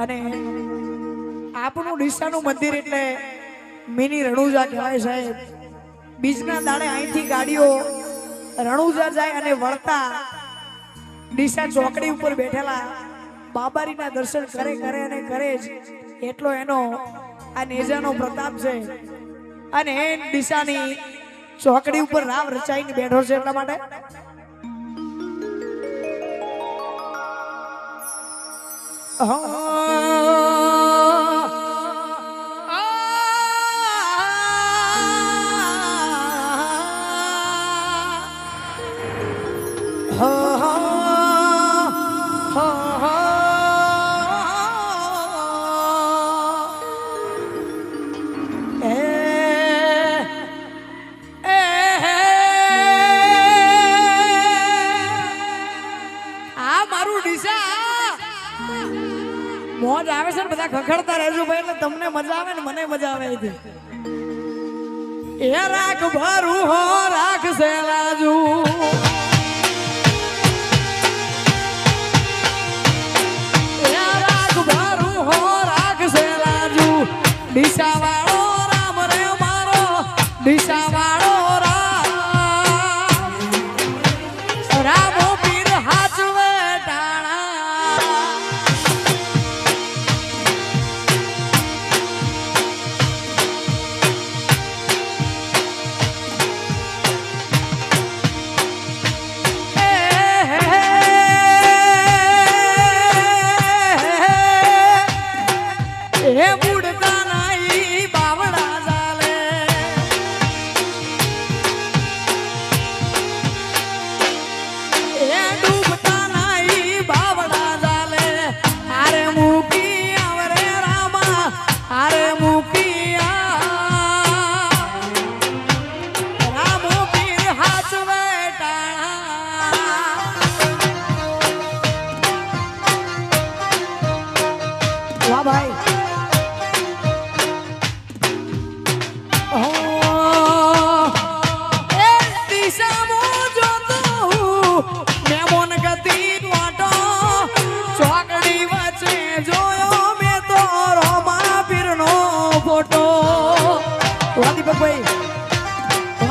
અને આપણું ડીસાનું મંદિર એટલે મિની રણુજા કહેવાય સાહેબ. બીજના દાડે અહીંથી ગાડીઓ રણુજા જાય અને વળતા ડીસા ચોકડી ઉપર બેઠેલા બાબારીના દર્શન કરે અને કરે જ એટલો એનો આ નેજાનો પ્રતાપ છે. અને ડીસાની ચોકડી ઉપર રામ રચાઈને બેઠો છે એટલા માટે મોજ આવે છે ને બધા ખખડતા રહેજો ભાઈ એટલે તમને મજા આવે ને મને મજા આવે છે. એ રાખ ભરું હો રાખ સેલાજુ એ રાખ ભરું હો રાખ સેલાજુ ડીસા વાળો રામ રે મારો ડીસા વાળો રામો પીર હાચવે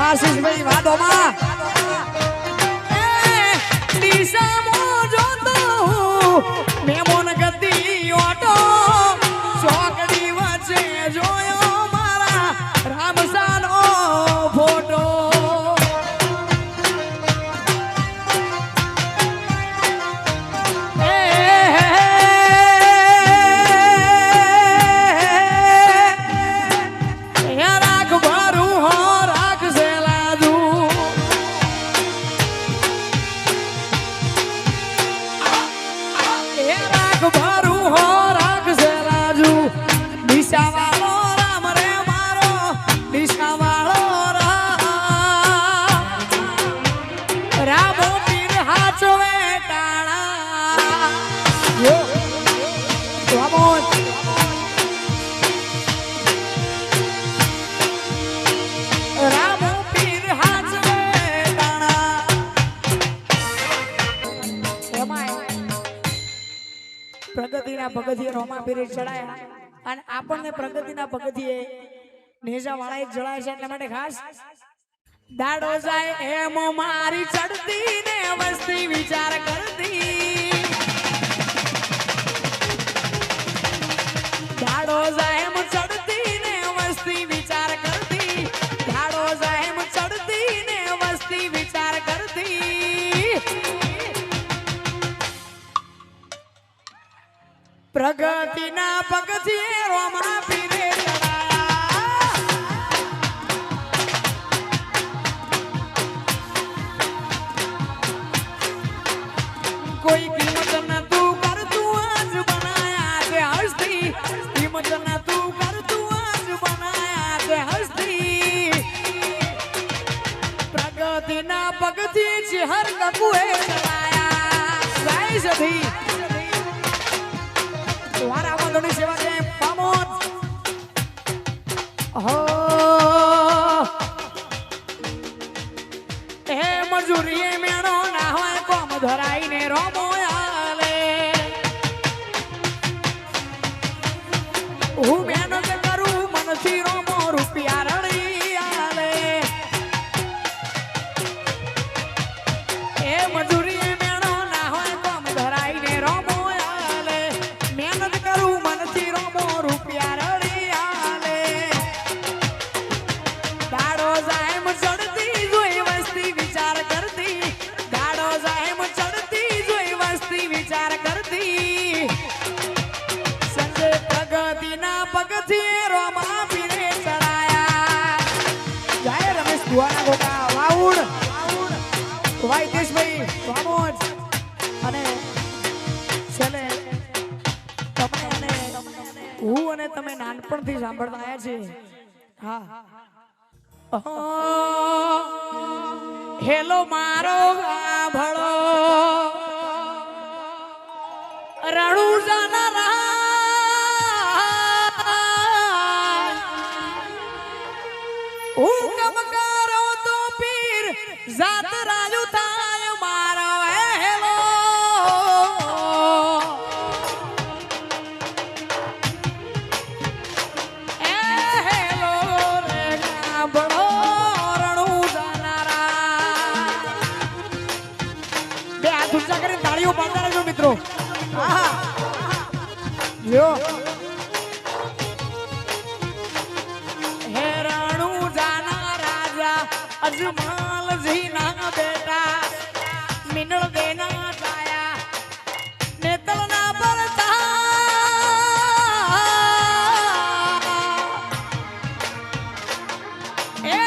આશીષભાઈ વાદોમાં ડીસા મો જોતો મેમોન ગતી ઓટો ચોકડી વચ્ચે જોયો મારા રામસાનો ફોટો. પ્રગતિના પગથિયે રોમા પીરે ચડાયા અને આપણને પ્રગતિના પગથિયે નેજા વાળા જ જળાય છે એટલા માટે ખાસ દાડો જાય એમ મારી ચડતી ને વસ્તી વિચાર કરતી દાડો જાય એમ ચડતી ને વસ્તી વિચાર કરતી દાડો જાય એમ ચડતી ને વસ્તી વિચાર કરતી પ્રગતિના પગથિયે રોમા પીરે ચડાયા કોઈ કિંમત નતું કરતું આજ બનાયા તે હસ્તી કિંમત નતું કરતું આજ બનાયા તે હસ્તી પ્રગતિના પગથિયે ચહેર કકુએ ચડાયા ગાય સધી વારા વાદોની સેવા છે પામોદ હો એ મજૂરી મેણો ના હોય કોમ ધરાઈને રોમો આલે હું મહેનત કરું મનથી રોમો રૂપિયા રળી આલે એ મજૂરી મેણો ના હોય કોમ ધરાઈને રોમો આલે મહેનત કરું મનથી રોમો રૂપિયા રળી આલે દાડો જાયમ ચડતી જોઈ વસ્તી વિચાર કરતી દાડો જાયમ ચડતી જોઈ વસ્તી વિચાર કરતી સંજય પ્રગતિના પગથી રોમા પીરે ચડાયા જય રમેશ ભુવાના ગોગા વાઉડ વાઈકેશભાઈ વામોજ અને છેલ્લે તમે હું અને તમે નાનપણથી સાંભળતા આવ્યા છે હા હેલો મારો ભળો રણુજાના હુકમ કરો તો પીર જાત રાજુ થાય મારો હેલો એ હેલો રે ગાબડો બે હાથ ઊંચા કરીને તાળીઓ પાડતા રહેજો મિત્રો લ્યો હે રણુજાના રાજા અજમલજી ના બેટા મિનળ દેના છાયા નેતલના પરતા એ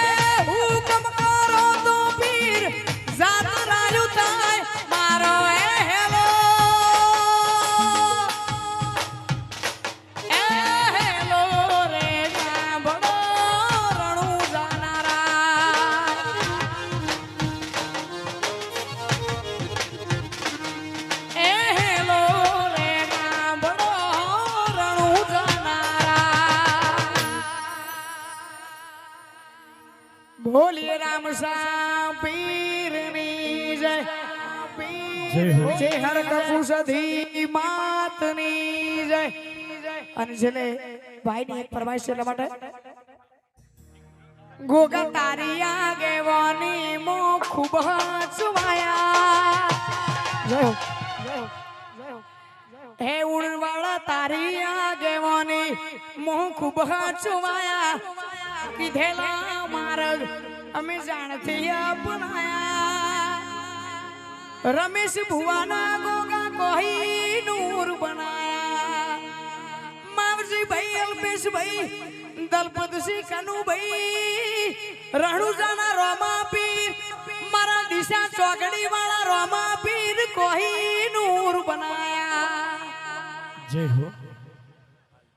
હુકમ કરો તો પીર જાત રાજુ થાય મારો હેલો એ હેલો રે ગાબડો રણુજાના એ હેલો રે ગાબડો રણુજાના બોલીએ રામ સા પીરની જય જય હર કપુષધી માતની જય અને છેલ્લે ભાઈની એક ફરમાઈશ છે એટલા માટે ગોગા તારી આગેવાની મો ખૂબ હચવાયા જય હો હે ઉણવાળા તારી આગેવાની મો ખૂબ હચવાયા કીધેલા માર્ગ અમે જાણથી અપનાયા રમેશ ભુવાના ગોગા કોઈ નૂર બનાયા માવજી ભાઈ અલ્પેશ ભાઈ દલપતસિંહ કનુભાઈ રણુજાના રોમા પીર મારા દિશા ચોકડી વાળા રોમા પીર કોઈ નૂર બનાયા જય હો